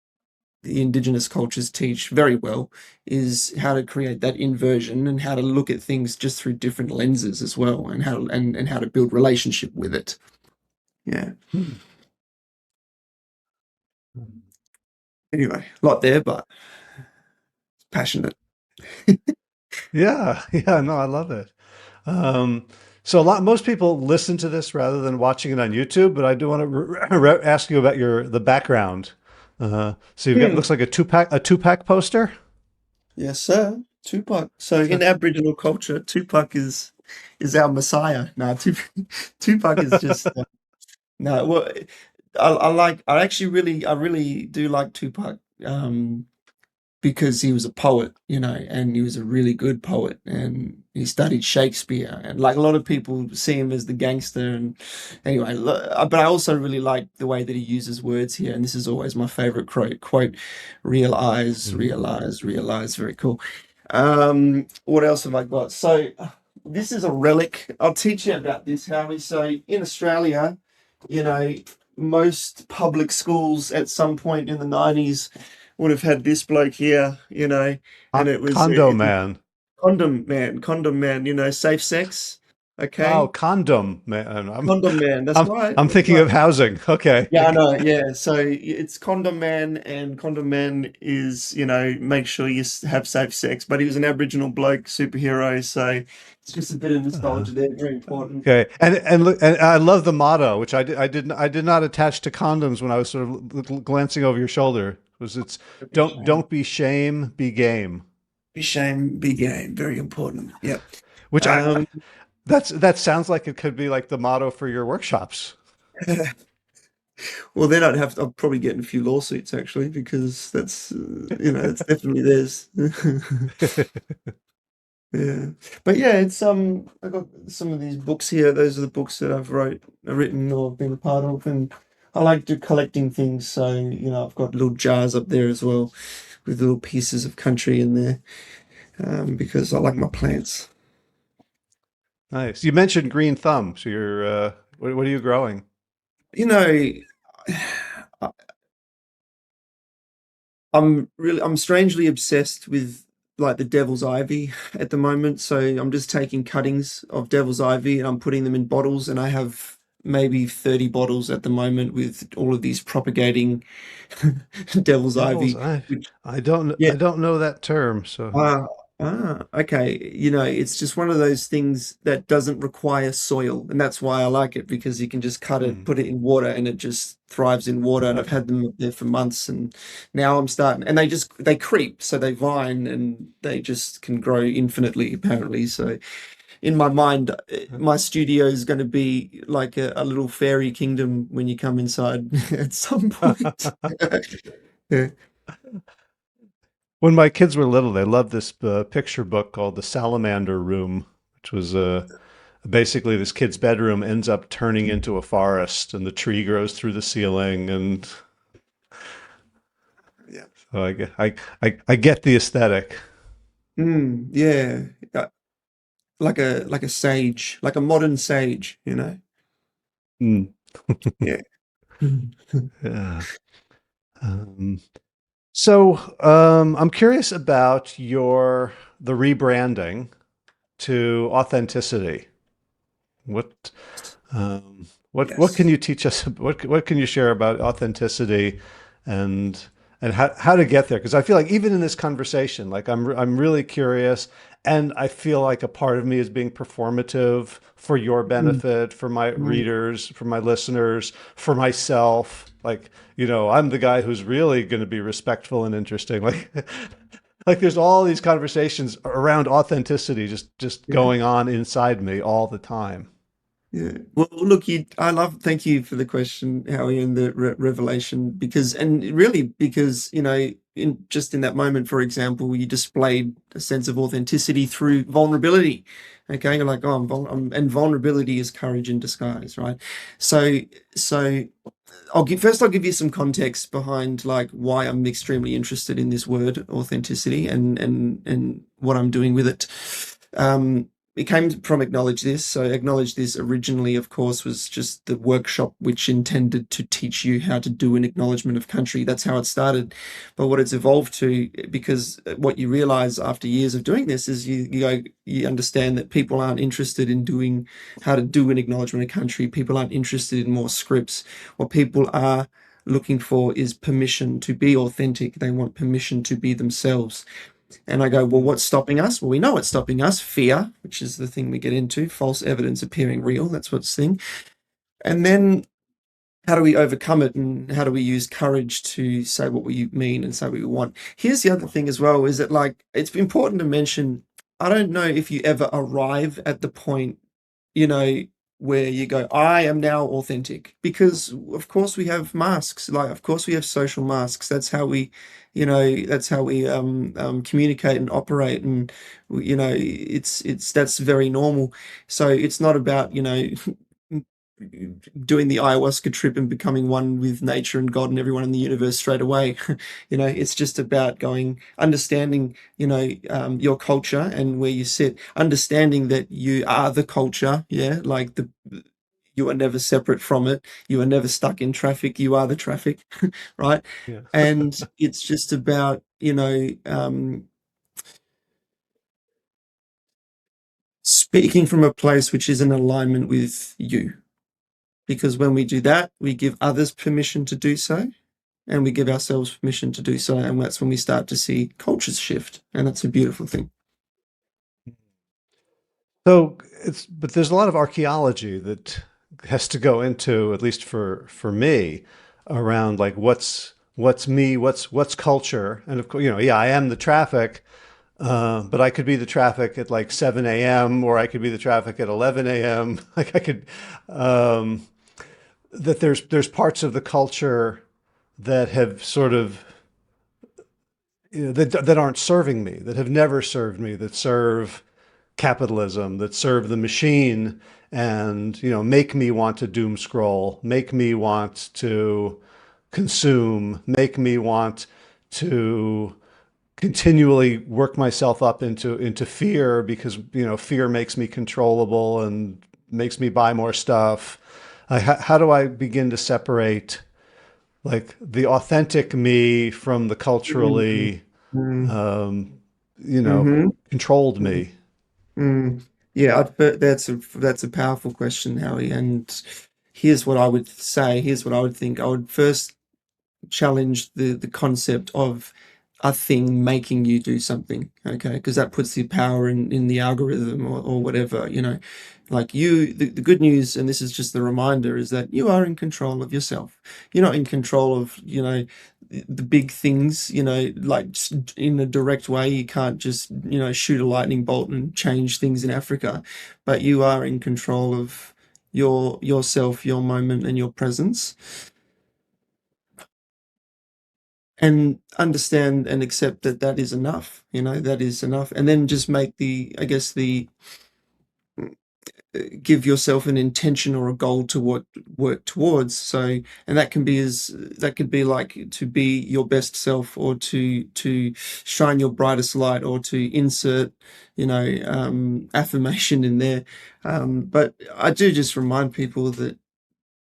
the indigenous cultures teach very well is how to create that inversion and how to look at things just through different lenses as well, and how to build relationship with it. Yeah. Hmm. Anyway, a lot there, but passionate. Yeah, yeah, no, I love it. Um, so most people listen to this rather than watching it on YouTube, but I do want to ask you about the background. So you've got Hmm. looks like a two pack poster. Yes, sir. Tupac. So So- in Aboriginal culture, Tupac is our messiah. No, Tupac is just no. Well, I really do like Tupac. Because he was a poet, and he was a really good poet, and he studied Shakespeare, and like a lot of people see him as the gangster. And anyway, but I also really like the way that he uses words here, and this is always my favorite quote: "Realize, Mhm. realize, realize." Very cool. What else have I got? So this is a relic. I'll teach you about this, Howie. So in Australia, you know, most public schools at some point in the 90s would have had this bloke here, and Condo it's a man. condom man, safe sex. Oh, Okay. condom man. Condom man, that's I'm right. I'm That's thinking right. of housing. Okay. Yeah, I know. Yeah. So it's Condom Man, and Condom Man is, make sure you have safe sex. But he was an Aboriginal bloke superhero, so it's just a bit of Uh, nostalgia there. Very important. okay. And look, and I love the motto, which I did not attach to condoms when I was sort of glancing over your shoulder. It's Be shame. don't be shame, be game. Be shame. Be game. Very important. Yep. Which Um, that sounds like it could be like the motto for your workshops. well, then I'd probably get in a few lawsuits actually, because that's, it's definitely theirs. Yeah. But yeah, it's I got some of these books here. Those are the books that written or been a part of, and I like collecting things. So, I've got little jars up there as well with little pieces of country in there, because I like my plants. Nice. You mentioned green thumb. So what are you growing? You know, I'm strangely obsessed with like the devil's ivy at the moment. So I'm just taking cuttings of devil's ivy and I'm putting them in bottles, and I have maybe 30 bottles at the moment with all of these propagating devil's Devil's ivy, eye. which I don't yeah, I don't know that term. So uh, Okay. It's just one of those things that doesn't require soil, and that's why I like it because you can just cut it, Hmm. put it in water, and it just thrives in water. And I've Okay. had them there for months, and now I'm starting, and they creep, so they vine, and they just can grow infinitely, apparently. So in my mind, my studio is going to be like a little fairy kingdom when you come inside at some point. Yeah. When my kids were little, they loved this picture book called The Salamander Room, which was basically this kid's bedroom ends up turning into a forest, and the tree grows through the ceiling, and Yeah. so I get the aesthetic. Yeah. Like a sage, like a modern sage. Mm, Yeah. yeah. Um, I'm curious about the rebranding to authenticity. What what can Yes. you teach us? What can you share about authenticity and how to get there? Because I feel like even in this conversation, like I'm really curious, and I feel like a part of me is being performative for your Mm, benefit, for my mm, readers, for my listeners, for myself. Like, I'm the guy who's really going to be respectful and interesting. Like, like there's all these conversations around authenticity just yeah. going on inside me all the time. Yeah. Well, look, thank you for the question, Howie, and the revelation, and really because, in that moment, for example, you displayed a sense of authenticity through vulnerability. Okay. You're like, oh, and vulnerability is courage in disguise, right? So, so I'll give you some context behind like why I'm extremely interested in this word authenticity and what I'm doing with it. It came from Acknowledge This. So Acknowledge This originally, of course, was just the workshop which intended to teach you how to do an acknowledgement of country. That's how it started. But what it's evolved to, because what you realize after years of doing this is you understand that people aren't interested in doing how to do an acknowledgement of country. People aren't interested in more scripts. What people are looking for is permission to be authentic. They want permission to be themselves. And I go, well, Mm. what's stopping us? Well, we know what's stopping us. Fear, which is the thing we get into, false evidence appearing real. That's what's the thing. And then how do we overcome it? And how do we use courage to say what we mean and say what we want? Here's the other thing as well, is that like, it's important to mention, I don't know if you ever arrive at the point, you know, where you go, I am now authentic. Because of course we have masks, like of course we have social masks. That's how we communicate and operate, and it's that's very normal. So it's not about doing the ayahuasca trip and becoming one with nature and God and everyone in the universe straight away. It's just about understanding, your culture and where you sit, understanding that you are the culture. Yeah. You are never separate from it. You are never stuck in traffic. You are the traffic. Right. Yeah. And it's just about, speaking from a place which is in alignment with you. Because when we do that, we give others permission to do so, and we give ourselves permission to do so. And that's when we start to see cultures shift. And that's a beautiful thing. So but there's a lot of archaeology that has to go into, at least for me, around like what's me, what's culture, and of course, yeah, I am the traffic, but I could be the traffic at like 7 a.m. or I could be the traffic at 11 a.m. Like I could, that there's parts of the culture that have sort of that aren't serving me, that have never served me, that serve capitalism, that serve the machine, and make me want to doom scroll, make me want to consume, make me want to continually work myself up into fear because fear makes me controllable and makes me buy more stuff. How do I begin to separate like the authentic me from the Mm, culturally mm, um, you know mhm, controlled mm, me? mm. Yeah, that's a powerful question, Howie. And here's what I would say. Here's what I would think. I would first challenge the concept of a thing making you do something, okay? Because that puts the power in the algorithm or whatever, you know. Like the good news, and this is just the reminder, is that you are in control of yourself. You're not in control of, you know, the big things, you know, like in a direct way. You can't just, you know, shoot a lightning bolt and change things in Africa, but you are in control of yourself, your moment, and your presence, and understand and accept that that is enough, you know, that is enough. And then just make the, I guess, the give yourself an intention or a goal to work towards. So, and that can be as that could be like to be your best self, or to shine your brightest light, or to insert, you know, affirmation in there. But I do just remind people that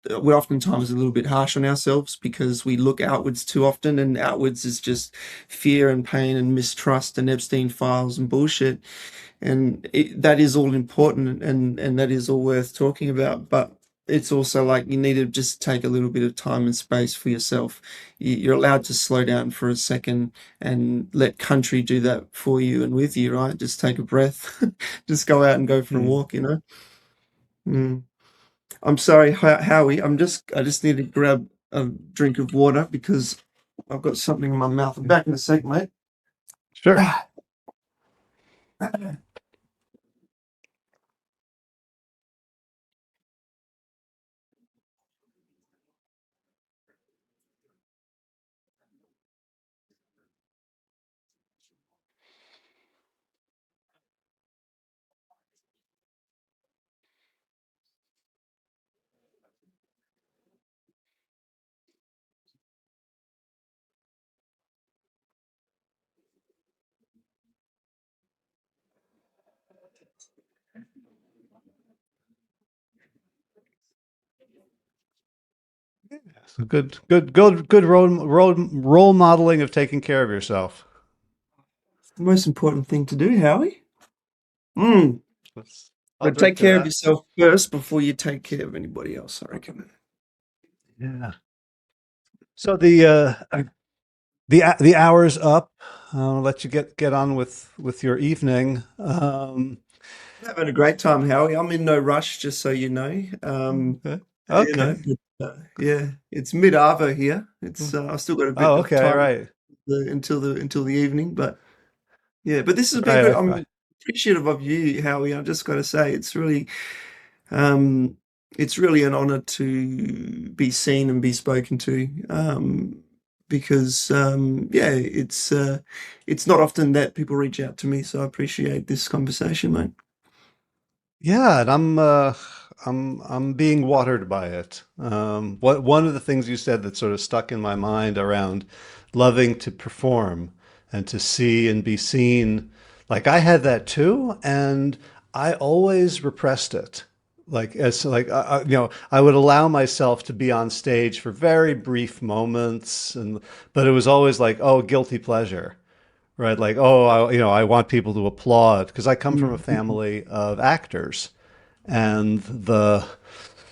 we're oftentimes a little bit harsh on ourselves because we look outwards too often, and outwards is just fear and pain and mistrust and Epstein files and bullshit. And that is all important, and that is all worth talking about. But it's also like you need to just take a little bit of time and space for yourself. You're allowed to slow down for a second and let country do that for you and with you, right? Just take a breath, just go out and go for a Mm. walk, you know? Mm. I'm sorry, Howie. I just need to grab a drink of water because I've got something in my mouth. I'm back in a sec, mate. Sure. So good role modeling of taking care of yourself. The most important thing to do, Howie. Mm. I'll But drink take to care of that. yourself first before you take care of anybody else, I reckon. Yeah. So the hour's up. I'll let you get on with your evening. I'm having a great time, Howie. I'm in no rush, just so you know. Okay. You know, Okay. yeah, it's mid-arvo here. It's I've still got a bit Oh, of okay. time Right. until the evening, but yeah. But this has been good. Right. I'm appreciative of you, Howie. I just got to say, um, it's really an honor to be seen and be spoken to. Because yeah, it's not often that people reach out to me, so I appreciate this conversation, mate. Yeah, and I'm being watered by it. What one of the things you said that sort of stuck in my mind around loving to perform and to see and be seen, like I had that too, and I always repressed it. Like as like you know, I would allow myself to be on stage for very brief moments, and but it was always like, oh, guilty pleasure. Right, like, oh, I want people to applaud because I come from a Mm. family of actors, and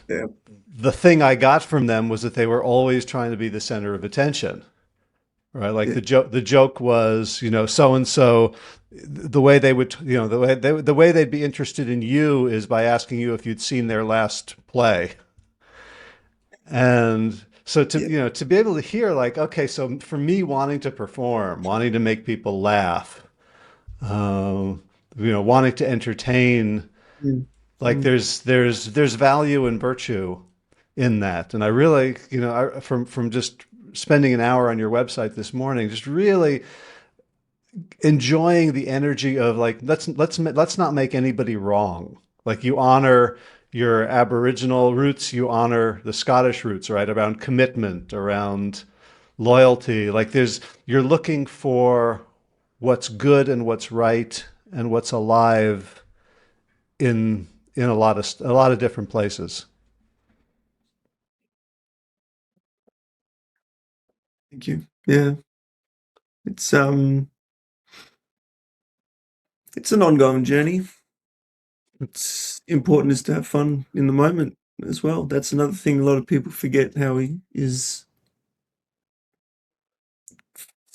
Yeah, the thing I got from them was that they were always trying to be the center of attention. Right, like yeah, the joke was, so and so, the way they would, the way they'd be interested in you is by asking you if you'd seen their last play. And so yeah. to be able to hear like, okay, so for me wanting to perform, wanting to make people laugh, um, wanting to entertain, Mm, like mm. there's value and virtue in that. And I really, from just spending an hour on your website this morning, just really enjoying the energy of like, let's not make anybody wrong. Like you honor your Aboriginal roots, you honor the Scottish roots, right? Around commitment, around loyalty. Like you're looking for what's good and what's right and what's alive in a lot of different places. Thank you. Yeah, it's it's an ongoing journey. It's important is to have fun in the moment as well. That's another thing a lot of people forget, Howie, is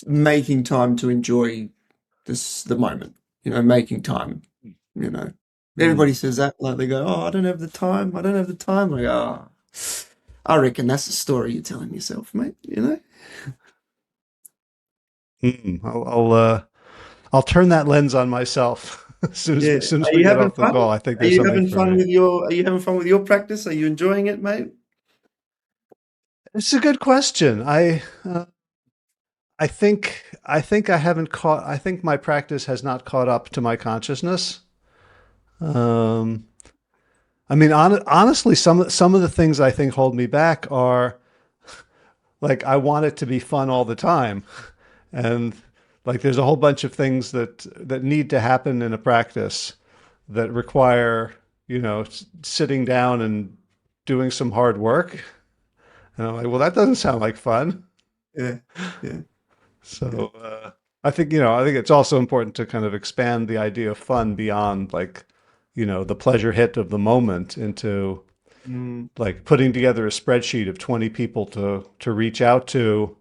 making time to enjoy the moment, making time, you know. Mm. Everybody says that, like they go, "Oh, I don't have the time. I don't have the time." I go, "Oh, I reckon that's a story you're telling yourself, mate." Mm. I'll turn that lens on myself Yeah. as soon as Are we you get having off the fun? call. I think Are there's you something having for fun me. with your practice? Are you enjoying it, mate? It's a good question. I think I haven't caught. I think my practice has not caught up to my consciousness. Um, I mean, honestly, some of the things I think hold me back are like I want it to be fun all the time, and like there's a whole bunch of things that need to happen in a practice that require sitting down and doing some hard work. And I'm like, well, that doesn't sound like fun. Yeah. Yeah. Yeah. So I think it's also important to kind of expand the idea of fun beyond like the pleasure hit of the moment into Mm. like putting together a spreadsheet of 20 people to reach out to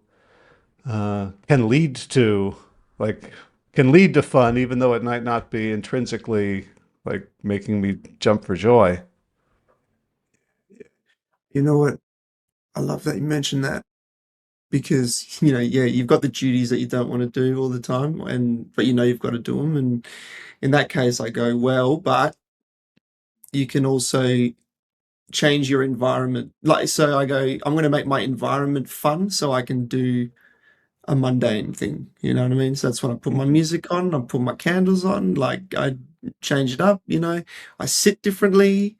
can lead to like can lead to fun, even though it might not be intrinsically like making me jump for joy. You know what? I love that you mentioned that because, yeah, you've got the duties that you don't want to do all the time, but you've got to do them. And in that case, I go, well, but you can also change your environment. Like, so I go, I'm going to make my environment fun so I can do a mundane thing. You know what I mean? So that's when I put my Mhm. music on, I put my candles on, like I change it up, I sit differently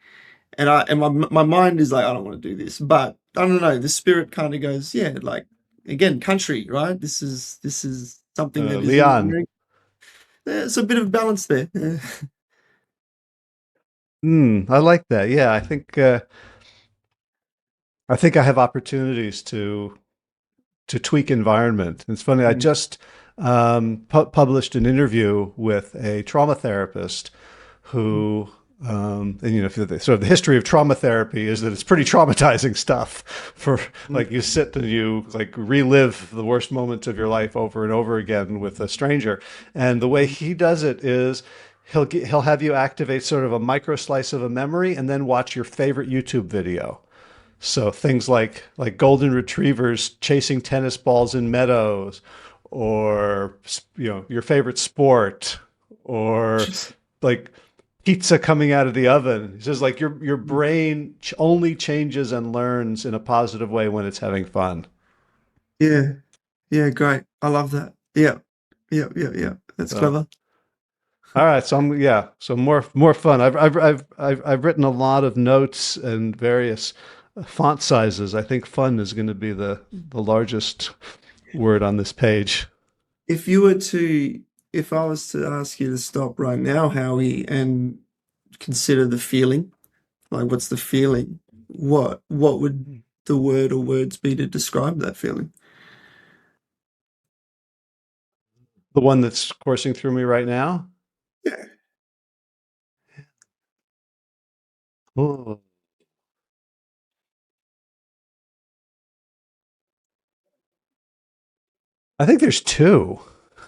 and my mind is like, I don't want to do this. But I don't know, the spirit kind of goes, yeah, like again, country, right? This is something that is in Leon. there's a bit of balance there. Yeah. I like that. Yeah, I think I have opportunities to tweak environment. It's funny. I Mm, just published an interview with a trauma therapist mm, who, and if sort of the history of trauma therapy is that it's pretty traumatizing stuff. For mm, like you sit and you like relive the worst moments of your life over and over again with a stranger, and the way mm. he does it is. He'll have you activate sort of a micro slice of a memory and then watch your favorite YouTube video. So things like golden retrievers chasing tennis balls in meadows, or your favorite sport, or Just- like pizza coming out of the oven. He says like your brain only changes and learns in a positive way when it's having fun. Yeah, yeah, great. I love that. Yeah, yeah, yeah, yeah. That's So clever. all right, so more fun. I've written a lot of notes and various font sizes. I think fun is going to be the largest word on this page. If you were to, if I was to ask you to stop right now, Howie, and consider the feeling, like what's the feeling? What would the word or words be to describe that feeling? The one that's coursing through me right now. Yeah. Oh, I think there's two.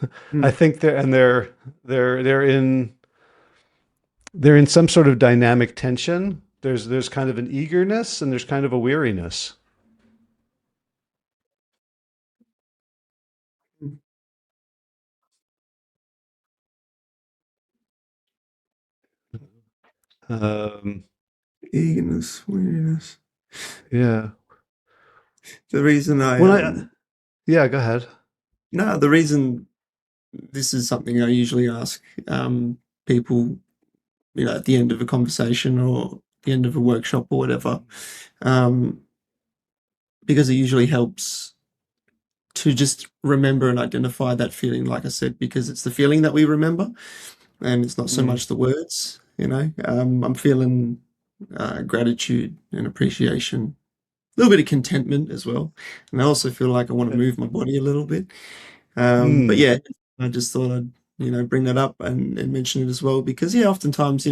I Mm. think they're they're in some sort of dynamic tension. There's kind of an eagerness and there's kind of a weariness. Um, Eagerness, weariness. yeah. The reason I When I Yeah, go ahead. no, the reason this is something I usually ask people, at the end of a conversation or the end of a workshop or whatever, um, because it usually helps to just remember and identify that feeling, like I said, because it's the feeling that we remember and it's not so Mm. much the words, I'm feeling gratitude and appreciation, a little bit of contentment as well. And I also feel like I want to move my body a little bit. But Mm. yeah, I just thought I'd, bring that up and mention it as well because, yeah, oftentimes,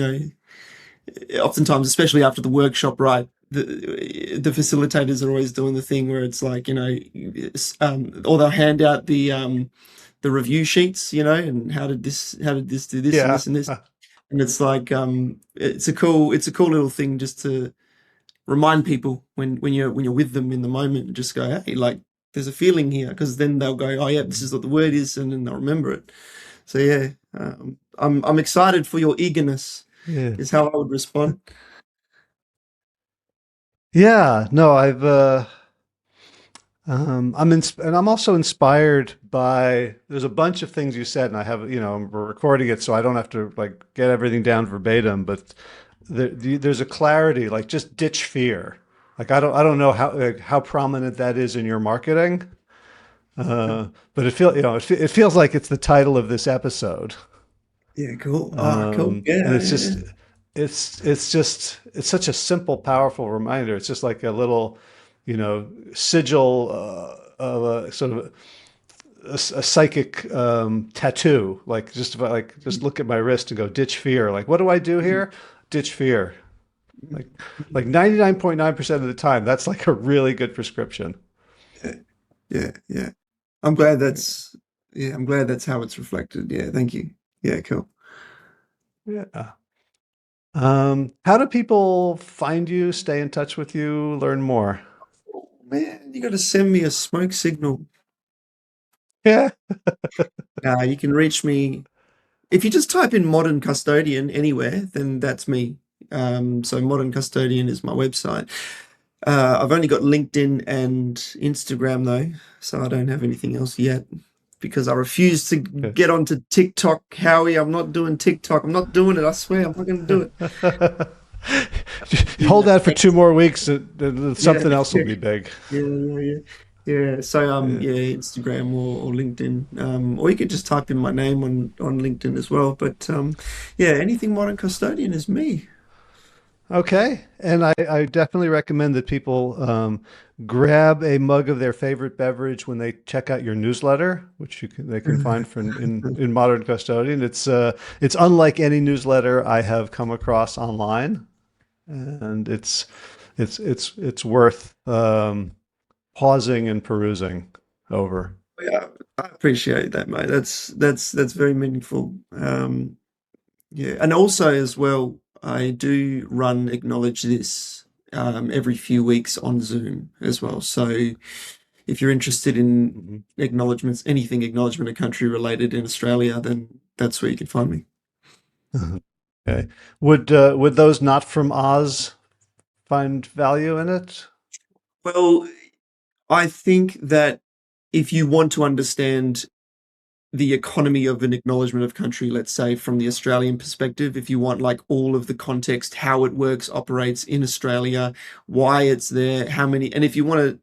oftentimes, especially after the workshop, right? the facilitators are always doing the thing where it's like, or they'll hand out the review sheets, and how did this do this and Yeah. this and this, and it's like it's a cool little thing just to remind people when you're with them in the moment, and just go, hey, like there's a feeling here, because then they'll go, oh yeah, this is what the word is, and then they'll remember it. So yeah, I'm excited for your eagerness, Yeah. is how I would respond. Yeah. No, and I'm also inspired by, there's a bunch of things you said, and I have, we're recording it, so I don't have to like get everything down verbatim, but there's a clarity, like just ditch fear. Like I don't know how prominent that is in your marketing, but it feels like it's the title of this episode. Yeah, cool. Cool. And Yeah, it's yeah, just, it's such a simple, powerful reminder. It's just like a little, sigil of a sort of a psychic tattoo. Like just about, like just look at my wrist and go ditch fear. Like what do I do here? Ditch fear. Like like 99.9% of the time, that's like a really good prescription. yeah, yeah, yeah. I'm glad that's I'm glad that's how it's reflected. Yeah, thank you. Yeah, cool. Yeah. How do people find you, stay in touch with you, learn more? Oh, man, you got to send me a smoke signal. Yeah. You can reach me if you just type in modern custodian anywhere, then that's me. So modern custodian is my website. I've only got LinkedIn and Instagram though, so I don't have anything else yet because I refuse to get onto TikTok, Howie. I'm not doing TikTok. I'm not doing it. I swear, I'm not going to do it. Hold Yeah, that for 2 more weeks, and yeah, something else will yeah, be big. yeah, yeah, yeah. Yeah, so Yeah. yeah, Instagram or LinkedIn, or you could just type in my name on LinkedIn as well. But yeah, anything modern custodian is me. Okay. And I definitely recommend that people grab a mug of their favorite beverage when they check out your newsletter, which they can find in Modern Custodian. It's unlike any newsletter I have come across online, and it's worth pausing and perusing over. Yeah, I appreciate that, mate. That's very meaningful. Yeah, and also as well, I do run Acknowledge This every few weeks on Zoom as well. So if you're interested in Mhm. acknowledgements, anything acknowledgement of country related in Australia, then that's where you can find me. Okay. Would those not from Oz find value in it? Well, I think that if you want to understand the economy of an acknowledgement of country, let's say from the Australian perspective, if you want like all of the context, how it works, operates in Australia, why it's there, how many, and if you want to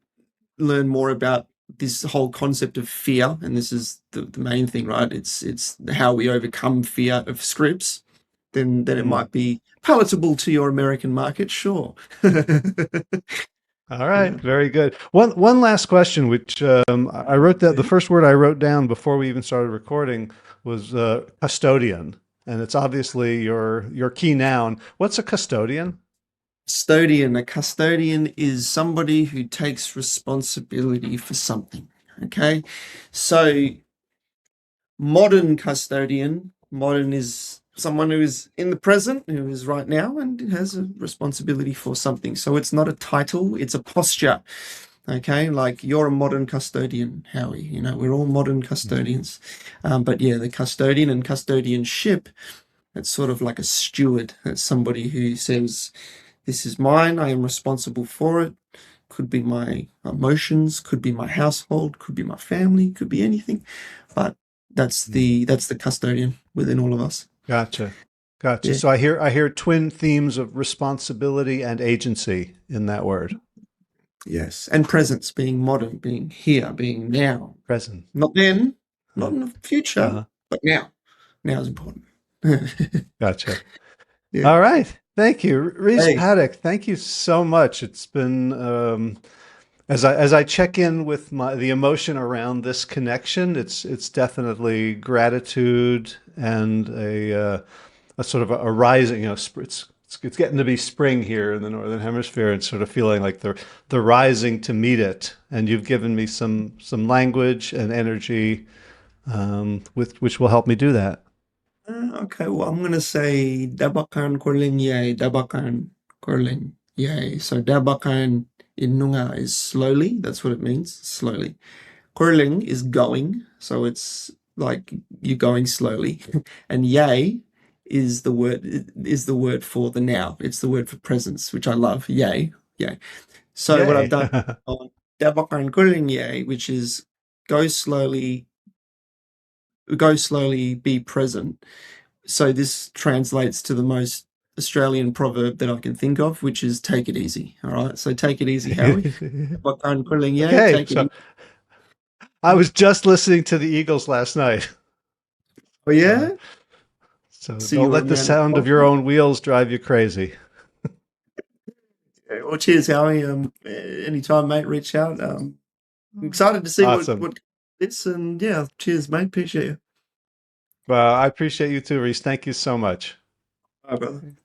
learn more about this whole concept of fear, and this is the main thing, right? It's how we overcome fear of scripts, then it Mm. might be palatable to your American market, sure. All right, Yeah. very good. One last question, which I wrote that the first word I wrote down before we even started recording was custodian, and it's obviously your key noun. What's a custodian? Custodian. A custodian is somebody who takes responsibility for something. Okay. So modern custodian, modern is someone who is in the present, who is right now, and has a responsibility for something. So it's not a title, it's a posture. Okay, like you're a modern custodian, Howie. We're all modern custodians. But yeah, the custodian and custodianship, it's sort of like a steward. It's somebody who says, this is mine, I am responsible for it. Could be my emotions, could be my household, could be my family, could be anything. But that's Mhm. the custodian within all of us. Gotcha, gotcha. Yeah. So I hear twin themes of responsibility and agency in that word. Yes. And presence, being modern, being here, being now. Present. Not then, not Uh, in the future, uh-huh. but now. Now is important. Gotcha. Yeah. All right. Thank you, Rhys Hey. Paddick. Thank you so much. It's been as I check in with the emotion around this connection. It's definitely gratitude and a sort of a rising. It's it's getting to be spring here in the Northern Hemisphere and sort of feeling like the rising to meet it. And you've given me some language and energy with which will help me do that. Okay, well, I'm gonna say Dabakan Korling Yay, Dabakan Korling Yay. So Dabakan in Noongar is slowly, that's what it means, slowly. Korling is going, so it's like you're going slowly. And yay is the word for the now. It's the word for presence, which I love. Yay, yay. So what I've Yay. done on Dabakan Korling Yay, which is go slowly, be present. So this translates to the most Australian proverb that I can think of, which is take it easy. All right. So take it easy, Howie. Bakan kuling yay, Okay, take it so easy. I was just listening to the Eagles last night. Oh So, yeah? so So don't you were a let the man of sound of your culture. own wheels drive you crazy. Yeah, well, cheers, Howie. Anytime, mate, reach out. I'm excited to see Awesome. what this and yeah, cheers, mate. Appreciate you. Well, I appreciate you too, Rhys. Thank you so much. Bye, brother.